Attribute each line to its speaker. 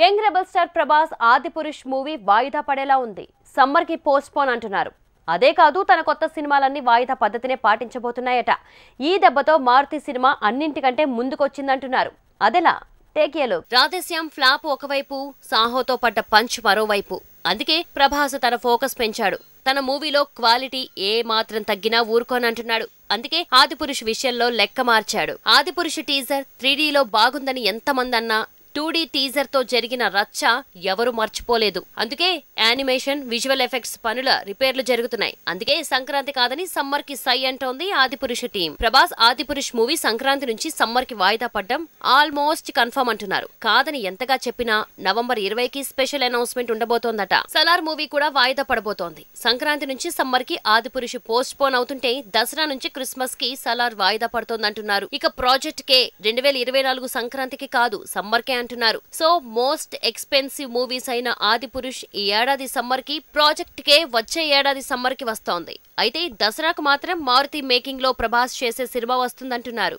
Speaker 1: Young rebel star Prabhas Adipurush movie వాయిదా పడేలా ఉంది. సమ్మర్ కి పోస్ట్ పోన్ అంటున్నారు. అదే కాదు, తన కొత్త సినిమాలన్నీ వాయిదా పద్ధతినే పాటించబోతున్నాయట. ఈ దెబ్బతో మారుతి సినిమా అన్నింటికంటే ముందుకొచ్చిందంటున్నారు. అదెలా? Take a look. Radhe Shyam flop ఒకవైపు, సాహోతో పడ్డ పంచ్ మరోవైపు. అందుకే ప్రభాస్ తన ఫోకస్ పెంచాడు. తన మూవీలో క్వాలిటీ ఏ మాత్రం తగ్గినా ఊరుకోనంటున్నాడు. అందుకే ఆదిపురుష్ విషయంలో లెక్క మార్చాడు. ఆదిపురుష్ టీజర్ 3Dలో బాగుందని ఎంతమంది అన్నా 2D టీజర్ తో జరిగిన రచ్చ ఎవరు మర్చిపోలేదు. అందుకే యానిమేషన్, విజువల్ ఎఫెక్ట్స్ పనుల రిపేర్లు జరుగుతున్నాయి. అందుకే సంక్రాంతి కాదని సమ్మర్ కి సై అంటోంది ఆదిపురుష్ టీం. ప్రభాస్ ఆదిపురుష్ మూవీ సంక్రాంతి నుంచి సమ్మర్ కి వాయిదా పడ్డం ఆల్మోస్ట్ కన్ఫర్మ్ అంటున్నారు. కాదని ఎంతగా చెప్పినా నవంబర్ 20కి స్పెషల్ అనౌన్స్మెంట్ ఉండబోతోందట. సలార్ మూవీ కూడా వాయిదా పడబోతోంది. సంక్రాంతి నుంచి సమ్మర్ కి ఆదిపురుష్ పోస్ట్ పోన్ అవుతుంటే దసరా నుంచి క్రిస్మస్ కి సలార్ వాయిదా పడుతోందంటున్నారు. ఇక ప్రాజెక్ట్ కే 2024 సంక్రాంతికి కాదు, సమ్మర్ కే అంటున్నారు. సో మోస్ట్ ఎక్స్పెన్సివ్ మూవీస్ అయిన ఆదిపురుష్ ఈ ఏడాది సమ్మర్ కి, ప్రాజెక్ట్ కే వచ్చే ఏడాది సమ్మర్ కి వస్తోంది. అయితే దసరాకు మాత్రం మారుతి మేకింగ్ లో ప్రభాస్ చేసే సినిమా వస్తుందంటున్నారు.